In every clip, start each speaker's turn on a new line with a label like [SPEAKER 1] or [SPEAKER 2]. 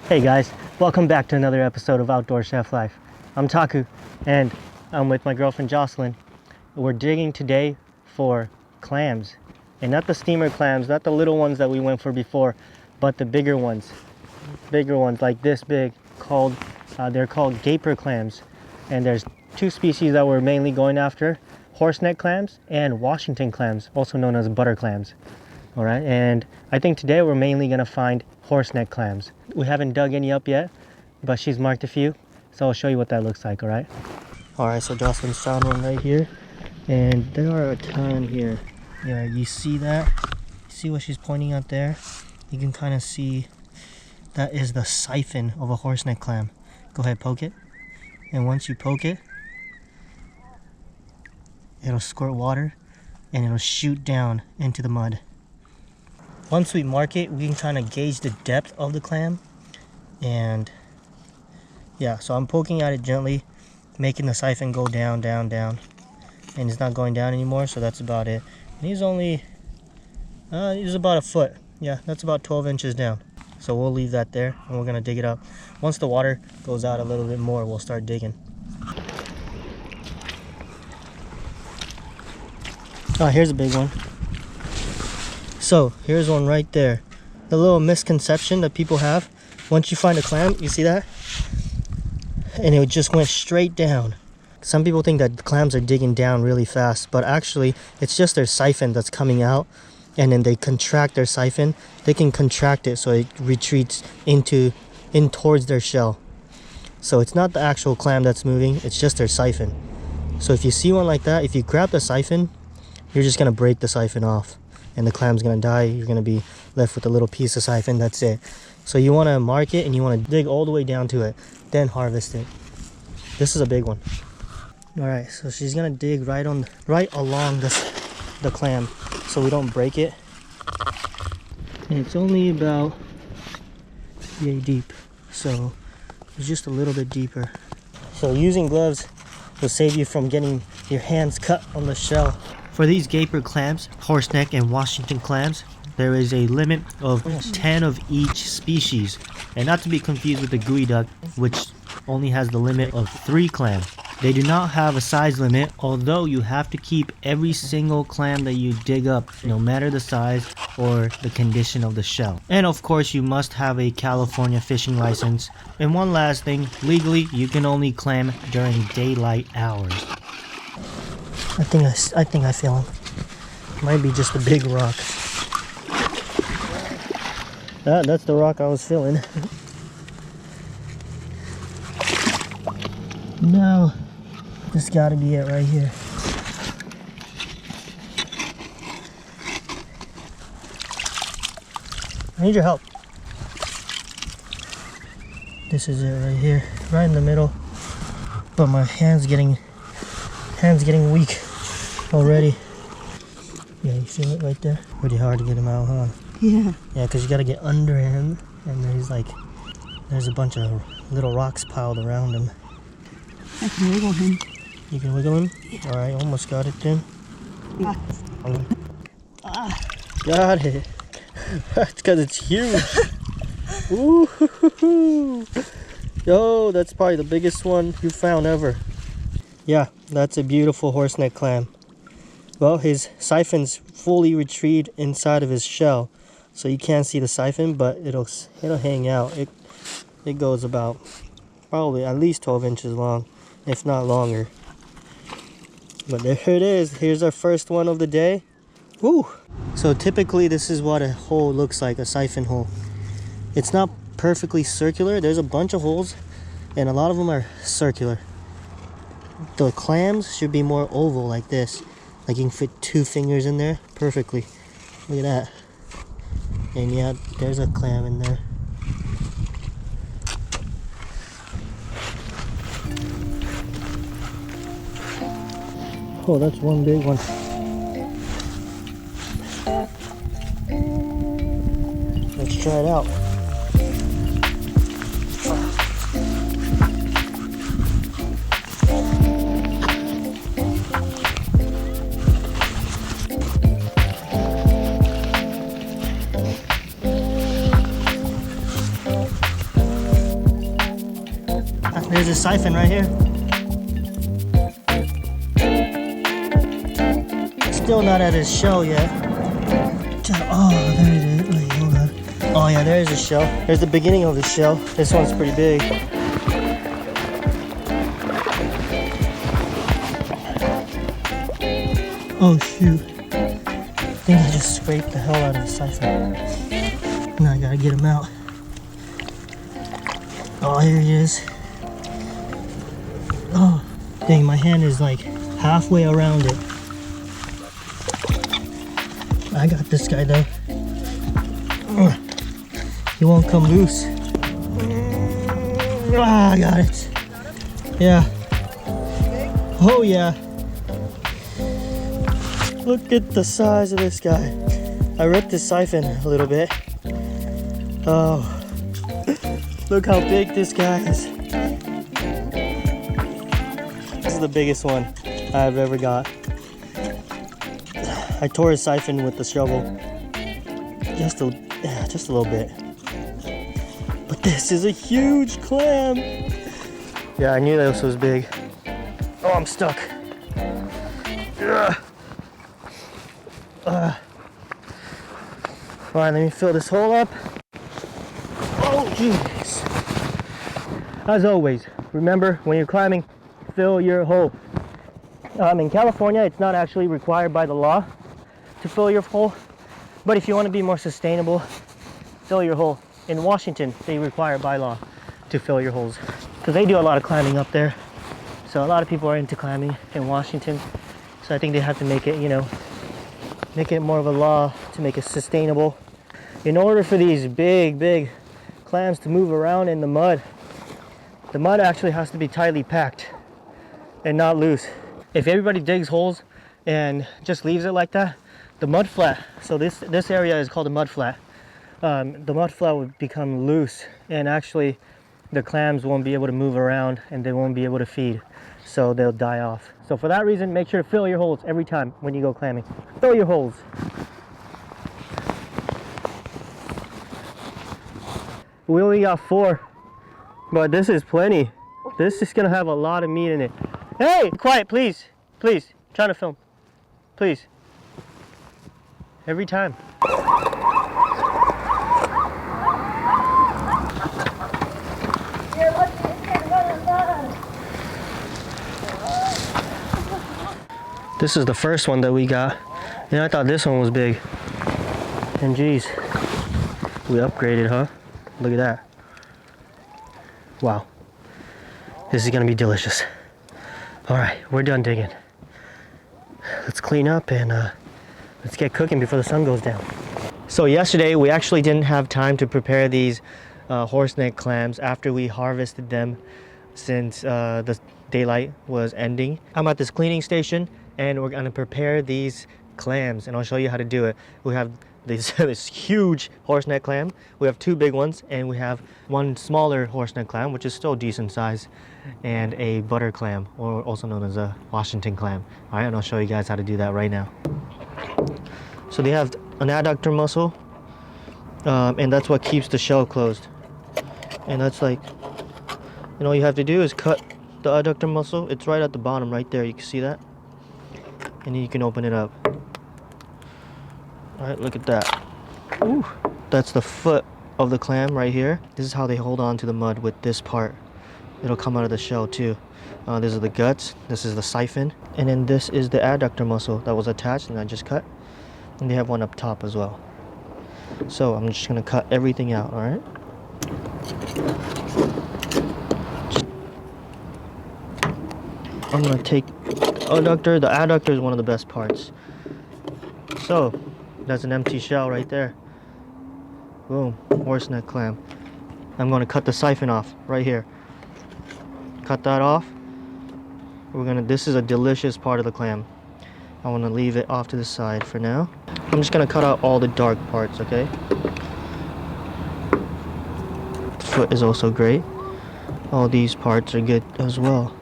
[SPEAKER 1] Hey guys, welcome back to another episode of Outdoor Chef Life. I'm Taku and I'm with my girlfriend Jocelyn. We're digging today for clams, and not the steamer clams, not the little ones that we went for before, but the bigger ones like this big, they're called gaper clams. And there's two species that we're mainly going after: horseneck clams and Washington clams, also known as butter clams. All right, and I think today we're mainly gonna find horseneck clams. We haven't dug any up yet, but she's marked a few, so I'll show you what that looks like. All right, so Jocelyn's found one right here, and there are a ton here. Yeah, you see that? See what she's pointing out there? You can kind of see that is the siphon of a horseneck clam. Go ahead, poke it, and once you poke it, it'll squirt water and it'll shoot down into the mud. Once we mark it, we can kind of gauge the depth of the clam. And yeah, so I'm poking at it gently, making the siphon go down, down, down. And it's not going down anymore, so that's about it. And he's about a foot. Yeah, that's about 12 inches down. So we'll leave that there and we're gonna dig it up. Once the water goes out a little bit more, we'll start digging. Oh, here's a big one. So here's one right there. The little misconception that people have: once you find a clam, you see that? And it just went straight down. Some people think that the clams are digging down really fast, but actually it's just their siphon that's coming out, and then they contract their siphon. They can contract it so it retreats in towards their shell. So it's not the actual clam that's moving, it's just their siphon. So if you see one like that, if you grab the siphon, you're just gonna break the siphon off, and the clam's gonna die. You're gonna be left with a little piece of siphon, that's it. So you wanna mark it and you wanna dig all the way down to it, then harvest it. This is a big one. All right, so she's gonna dig right along the clam so we don't break it. And it's only about yay deep, so it's just a little bit deeper. So using gloves will save you from getting your hands cut on the shell. For these gaper clams, horseneck and Washington clams, there is a limit of 10 of each species, and not to be confused with the gooey duck, which only has the limit of 3 clams. They do not have a size limit, although you have to keep every single clam that you dig up, no matter the size or the condition of the shell. And of course, you must have a California fishing license. And one last thing, legally, you can only clam during daylight hours. I think I feel him. Might be just a big rock. That's the rock I was feeling. No, this gotta be it right here. I need your help. This is it right here, right in the middle. But my hand's getting weak already. Yeah, you feel it right there? Pretty hard to get him out, huh?
[SPEAKER 2] Yeah.
[SPEAKER 1] Yeah, because you gotta get under him, and there's a bunch of little rocks piled around him.
[SPEAKER 2] I can wiggle him.
[SPEAKER 1] You can wiggle him?
[SPEAKER 2] Yeah.
[SPEAKER 1] Alright, almost got it then.
[SPEAKER 2] Ah.
[SPEAKER 1] Got it. That's because it's huge. Ooh. Yo, that's probably the biggest one you found ever. Yeah, that's a beautiful horseneck clam. Well, his siphon's fully retrieved inside of his shell, so you can't see the siphon, but it'll hang out. It goes about probably at least 12 inches long, if not longer. But there it is. Here's our first one of the day. Woo! So typically this is what a hole looks like, a siphon hole. It's not perfectly circular. There's a bunch of holes, and a lot of them are circular. The clams should be more oval like this. Like you can fit 2 fingers in there perfectly. Look at that. And yeah, there's a clam in there. Oh, that's one big one. Let's try it out. Here's a siphon right here. Still not at his shell yet. Oh, there it is. Wait, hold on. Oh yeah, there's a shell. There's the beginning of the shell. This one's pretty big. Oh shoot. I think I just scraped the hell out of the siphon. Now I gotta get him out. Oh, here he is. Oh, dang, my hand is like halfway around it. I got this guy though. He won't come loose. Ah, I got it. Yeah. Oh yeah. Look at the size of this guy. I ripped his siphon a little bit. Oh. Look how big this guy is. This is the biggest one I've ever got. I tore his siphon with the shovel. Just a little bit. But this is a huge clam. Yeah, I knew this was big. Oh, I'm stuck. Alright, let me fill this hole up. Oh, jeez. As always, remember when you're climbing, fill your hole. In California, it's not actually required by the law to fill your hole, but if you want to be more sustainable, fill your hole. In Washington, they require by law to fill your holes because they do a lot of climbing up there. So a lot of people are into climbing in Washington. So I think they have to make it, make it more of a law to make it sustainable. In order for these big clams to move around in the mud actually has to be tightly packed and not loose. If everybody digs holes and just leaves it like that, the mud flat, so this area is called a mud flat, the mud flat would become loose and actually the clams won't be able to move around and they won't be able to feed, so they'll die off. So for that reason, make sure to fill your holes every time when you go clamming. Fill your holes. We only got 4, but this is plenty. This is gonna have a lot of meat in it. Hey, quiet, please. Please, I'm trying to film. Please. Every time. This is the first one that we got. And I thought this one was big. And geez, we upgraded, huh? Look at that. Wow. This is gonna be delicious. All right, we're done digging. Let's clean up and let's get cooking before the sun goes down. So yesterday we actually didn't have time to prepare these horseneck clams after we harvested them since the daylight was ending. I'm at this cleaning station and we're gonna prepare these clams and I'll show you how to do it. We have this huge horseneck clam. We have 2 big ones and we have 1 smaller horseneck clam, which is still decent size, and a butter clam, or also known as a Washington clam. All right, and I'll show you guys how to do that right now. So they have an adductor muscle, and that's what keeps the shell closed. And that's like, all you have to do is cut the adductor muscle. It's right at the bottom right there. You can see that, and then you can open it up. All right, look at that. Ooh, that's the foot of the clam right here. This is how they hold on to the mud, with this part. It'll come out of the shell too. These are the guts. This is the siphon. And then this is the adductor muscle that was attached and I just cut. And they have one up top as well. So I'm just gonna cut everything out, all right? I'm gonna take the adductor. The adductor is one of the best parts. So that's an empty shell right there. Boom, horseneck clam. I'm gonna cut the siphon off right here. Cut that off. This is a delicious part of the clam. I wanna leave it off to the side for now. I'm just gonna cut out all the dark parts, okay? The foot is also great. All these parts are good as well.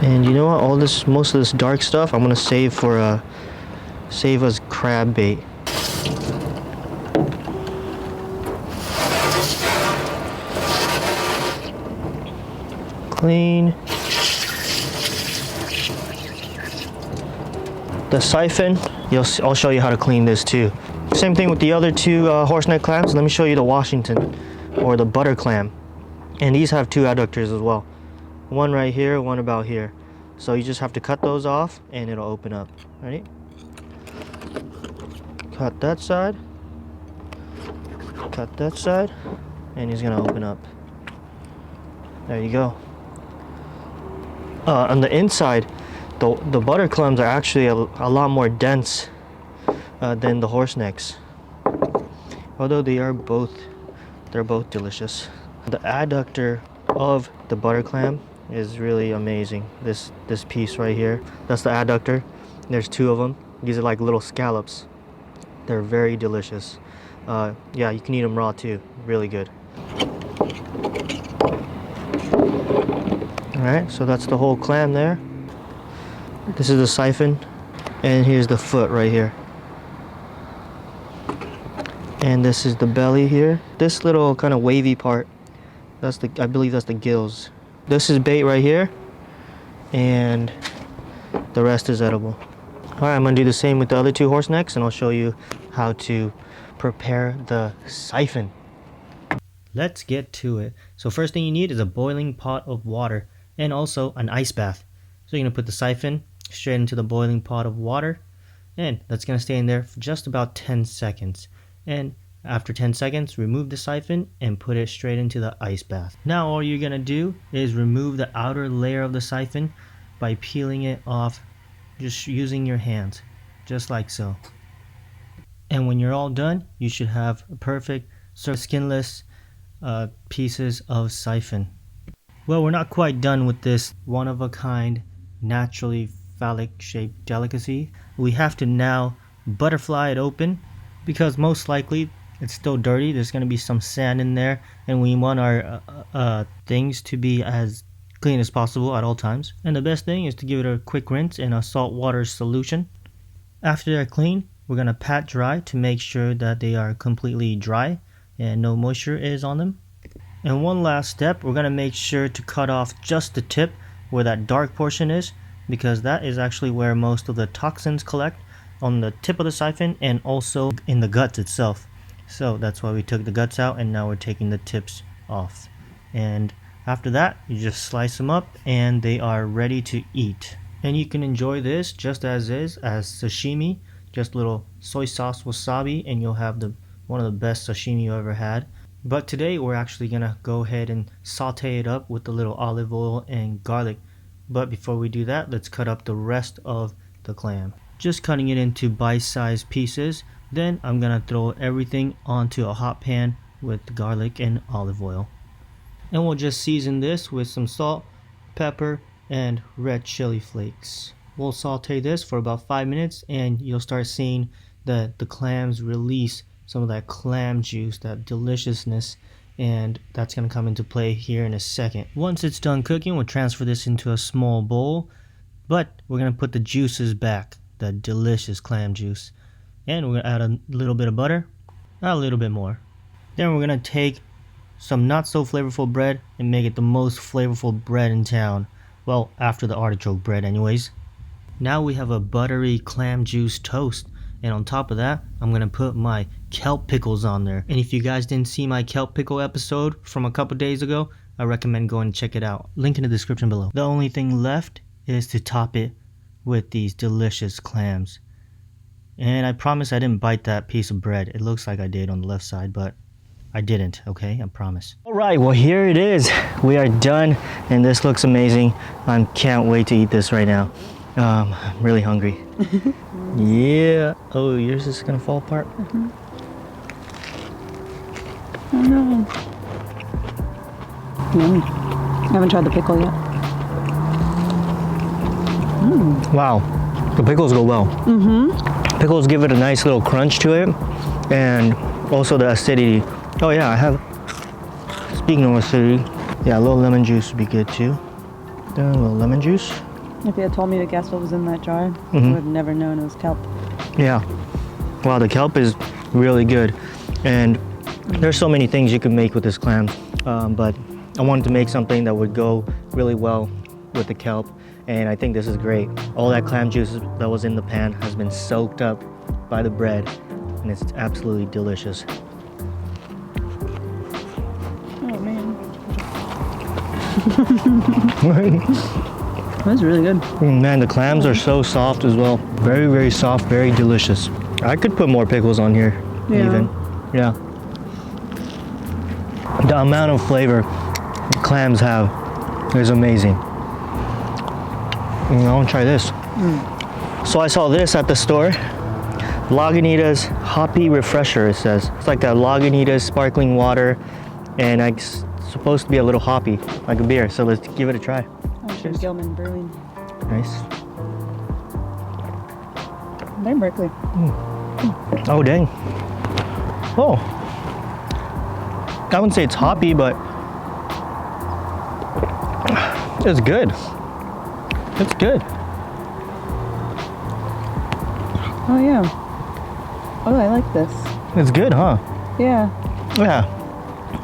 [SPEAKER 1] And you know what? Most of this dark stuff, I'm gonna save for save as crab bait. clean. The siphon, I'll show you how to clean this too. Same thing with the other two horseneck clams. Let me show you the Washington or the butter clam. And these have two adductors as well. One right here, one about here. So you just have to cut those off and it'll open up. Ready? Cut that side. Cut that side. And he's gonna open up. There you go. On the inside, the butter clams are actually a lot more dense than the horsenecks. Although they're both delicious. The adductor of the butter clam is really amazing. This piece right here, that's the adductor. There's two of them. These are like little scallops. They're very delicious. Yeah, you can eat them raw too. Really good. Alright, so that's the whole clam there. This is the siphon, and here's the foot right here. And this is the belly here. This little kind of wavy part, I believe that's the gills. This is bait right here, and the rest is edible. Alright, I'm gonna do the same with the other two horsenecks, and I'll show you how to prepare the siphon. Let's get to it. So first thing you need is a boiling pot of water and also an ice bath. So you're gonna put the siphon straight into the boiling pot of water, and that's gonna stay in there for just about 10 seconds. And after 10 seconds, remove the siphon and put it straight into the ice bath. Now all you're gonna do is remove the outer layer of the siphon by peeling it off, just using your hands, just like so. And when you're all done, you should have a perfect skinless pieces of siphon. Well, we're not quite done with this one-of-a-kind, naturally phallic-shaped delicacy. We have to now butterfly it open, because most likely it's still dirty. There's going to be some sand in there, and we want our things to be as clean as possible at all times. And the best thing is to give it a quick rinse in a saltwater solution. After they're clean, we're going to pat dry to make sure that they are completely dry and no moisture is on them. And one last step, we're going to make sure to cut off just the tip where that dark portion is, because that is actually where most of the toxins collect, on the tip of the siphon and also in the guts itself. So that's why we took the guts out, and now we're taking the tips off. And after that, you just slice them up and they are ready to eat. And you can enjoy this just as is, as sashimi, just little soy sauce wasabi, and you'll have one of the best sashimi you ever had. But today we're actually gonna go ahead and saute it up with a little olive oil and garlic. But before we do that, let's cut up the rest of the clam. Just cutting it into bite-sized pieces. Then I'm gonna throw everything onto a hot pan with garlic and olive oil. And we'll just season this with some salt, pepper, and red chili flakes. We'll saute this for about 5 minutes, and you'll start seeing that the clams release some of that clam juice, that deliciousness, and that's going to come into play here in a second. Once it's done cooking, we'll transfer this into a small bowl, but we're going to put the juices back, the delicious clam juice, and we're going to add a little bit of butter, a little bit more. Then we're going to take some not so flavorful bread and make it the most flavorful bread in town. Well, after the artichoke bread anyways. Now we have a buttery clam juice toast, and on top of that, I'm gonna put my kelp pickles on there. And if you guys didn't see my kelp pickle episode from a couple days ago, I recommend going and check it out. Link in the description below. The only thing left is to top it with these delicious clams. And I promise I didn't bite that piece of bread. It looks like I did on the left side, but I didn't, okay? I promise. Alright, well here it is. We are done, and this looks amazing. I can't wait to eat this right now. I'm really hungry. Yeah. Oh, yours is gonna fall apart?
[SPEAKER 2] Oh no. Yummy. I haven't tried the pickle yet.
[SPEAKER 1] Wow. The pickles go well. Pickles give it a nice little crunch to it, and also the acidity. Oh yeah, I have, speaking of acidity, yeah, a little lemon juice would be good too. A little lemon juice.
[SPEAKER 2] If you had told me to guess what was in that jar, I would have never known it was kelp.
[SPEAKER 1] Yeah. Wow, the kelp is really good. And there's so many things you can make with this clam. But I wanted to make something that would go really well with the kelp, and I think this is great. All that clam juice that was in the pan has been soaked up by the bread, and it's absolutely delicious.
[SPEAKER 2] Oh man. That's really good.
[SPEAKER 1] Man, the clams are so soft as well. Very, very soft, very delicious. I could put more pickles on here, even. Yeah. The amount of flavor clams have is amazing. I want to try this. So I saw this at the store. Lagunitas Hoppy Refresher, it says. It's like that Lagunitas sparkling water, and it's supposed to be a little hoppy, like a beer. So let's give it a try.
[SPEAKER 2] Cheers. Gilman Brewing.
[SPEAKER 1] Nice.
[SPEAKER 2] They're Berkeley.
[SPEAKER 1] Oh, dang. Oh. I wouldn't say it's hoppy, but it's good. It's good.
[SPEAKER 2] Oh yeah. Oh, I like this.
[SPEAKER 1] It's good, huh?
[SPEAKER 2] Yeah.
[SPEAKER 1] Yeah.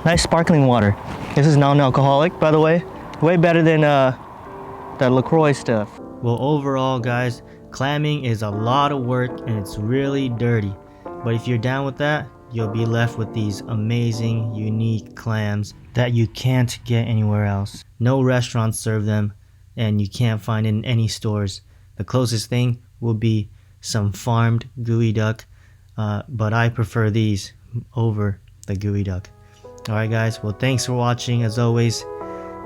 [SPEAKER 1] Nice sparkling water. This is non-alcoholic, by the way. Way better than that LaCroix stuff. Well, overall, guys, clamming is a lot of work and it's really dirty. But if you're down with that, you'll be left with these amazing, unique clams that you can't get anywhere else. No restaurants serve them, and you can't find it in any stores. The closest thing will be some farmed gooey duck, but I prefer these over the gooey duck. Alright guys, well thanks for watching as always,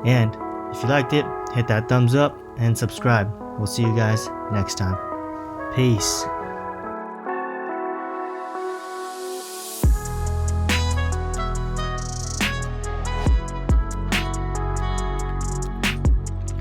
[SPEAKER 1] and if you liked it, hit that thumbs up and subscribe. We'll see you guys next time. Peace.